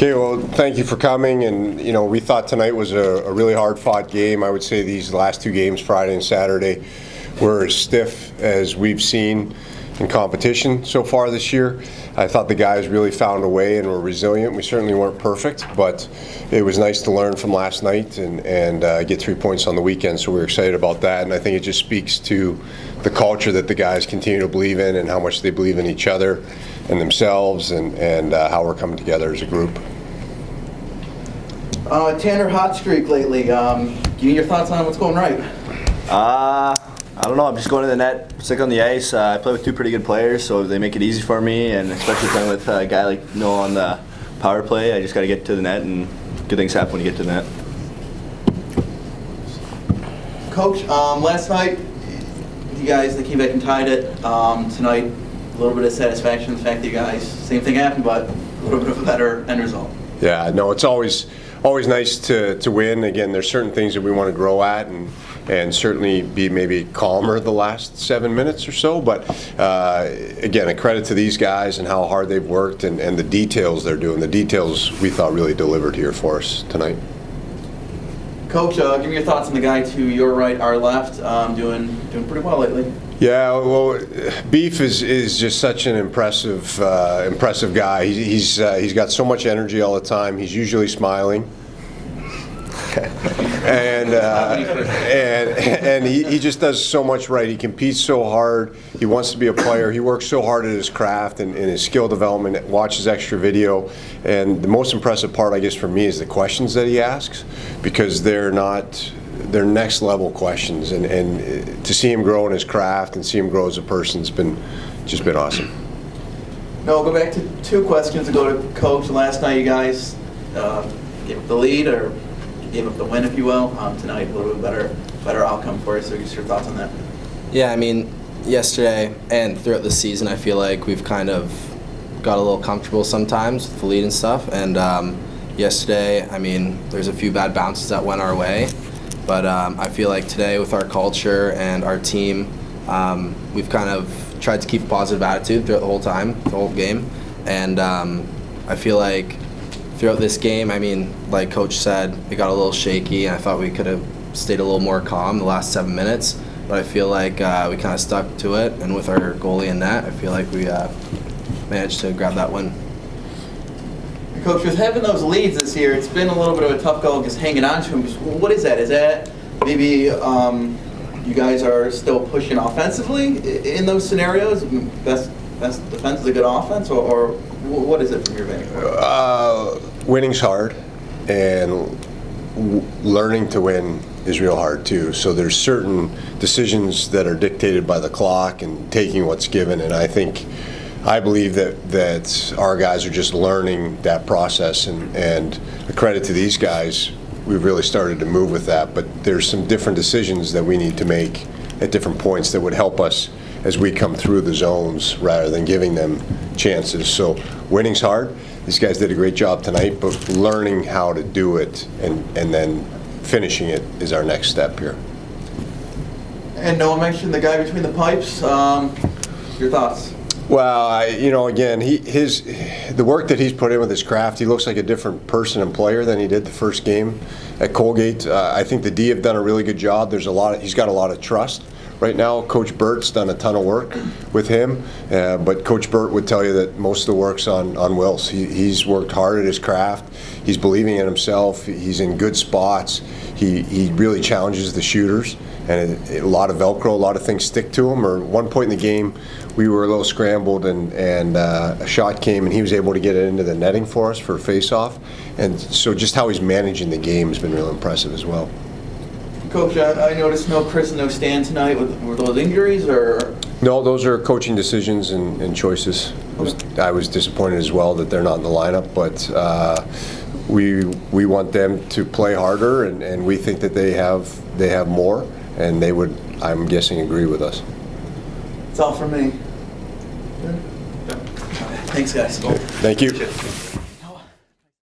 Okay, well, thank you for coming. And, you know, we thought tonight was a really hard-fought game. I would say these last two games, Friday and Saturday, were as stiff as we've seen in competition so far this year. I thought the guys really found a way and were resilient. We certainly weren't perfect, but it was nice to learn from last night and get 3 points on the weekend, so we're excited about that. And I think it just speaks to the culture that the guys continue to believe in and how much they believe in each other and themselves and how we're coming together as a group. Tanner, hot streak lately. Give me your thoughts on what's going right. I don't know. I'm just going to the net, stick on the ice. I play with two pretty good players, so they make it easy for me. And especially playing with a guy like Noah on the power play, I just got to get to the net, and good things happen when you get to the net. Coach, last night you guys they came back and tied it. Tonight, a little bit of satisfaction in the fact that you guys same thing happened, but a little bit of a better end result. Yeah, no, it's always nice to win. Again, there's certain things that we want to grow at and certainly be maybe calmer the last 7 minutes or so. But again, a credit to these guys and how hard they've worked and the details they're doing. The details we thought really delivered here for us tonight. Coach, give me your thoughts on the guy to your right, our left, doing pretty well lately. Yeah, well, Beef is just such an impressive guy. He's got so much energy all the time. He's usually smiling, and he just does so much right. He competes so hard. He wants to be a player. He works so hard at his craft and his skill development. Watches extra video, and the most impressive part, I guess, for me is the questions that he asks, because they're next level questions, and to see him grow in his craft and see him grow as a person has just been awesome. No, I'll go back to two questions ago to Coach. Last night you guys gave up the lead, or gave up the win, if you will. Tonight a little bit better outcome for you, so just your thoughts on that. Yeah, I mean, yesterday and throughout the season I feel like we've kind of got a little comfortable sometimes with the lead and stuff, and yesterday, I mean, there's a few bad bounces that went our way. But I feel like today with our culture and our team, we've kind of tried to keep a positive attitude throughout the whole time, the whole game. And I feel like throughout this game, I mean, like Coach said, it got a little shaky, and I thought we could have stayed a little more calm the last 7 minutes. But I feel like we kind of stuck to it, and with our goalie in net, I feel like we managed to grab that win. Coach, with having those leads this year, it's been a little bit of a tough goal just hanging on to them. What is that? Is that maybe you guys are still pushing offensively in those scenarios? Best defense is a good offense, or what is it from your vantage point? Winning's hard, and learning to win is real hard too. So there's certain decisions that are dictated by the clock and taking what's given, and I believe that our guys are just learning that process, and a credit to these guys, we've really started to move with that. But there's some different decisions that we need to make at different points that would help us as we come through the zones rather than giving them chances. So winning's hard. These guys did a great job tonight, but learning how to do it and then finishing it is our next step here. And Noah mentioned the guy between the pipes. Your thoughts? Well, again, the work that he's put in with his craft, he looks like a different person and player than he did the first game at Colgate. I think the D have done a really good job. He's got a lot of trust right now. Coach Bert's done a ton of work with him, but Coach Bert would tell you that most of the work's on Wills. He's worked hard at his craft. He's believing in himself. He's in good spots. He really challenges the shooters, and a lot of Velcro, a lot of things stick to him. Or one point in the game, we were a little scrambled, and a shot came, and he was able to get it into the netting for us for a face-off. And so just how he's managing the game has been real impressive as well. Coach, I noticed no Chris and no Stan tonight. Were those injuries, or? No, those are coaching decisions and choices. I was disappointed as well that they're not in the lineup, but we want them to play harder, and we think that they have more, and they would, I'm guessing, agree with us. That's all from me. Thanks, guys. Thank you.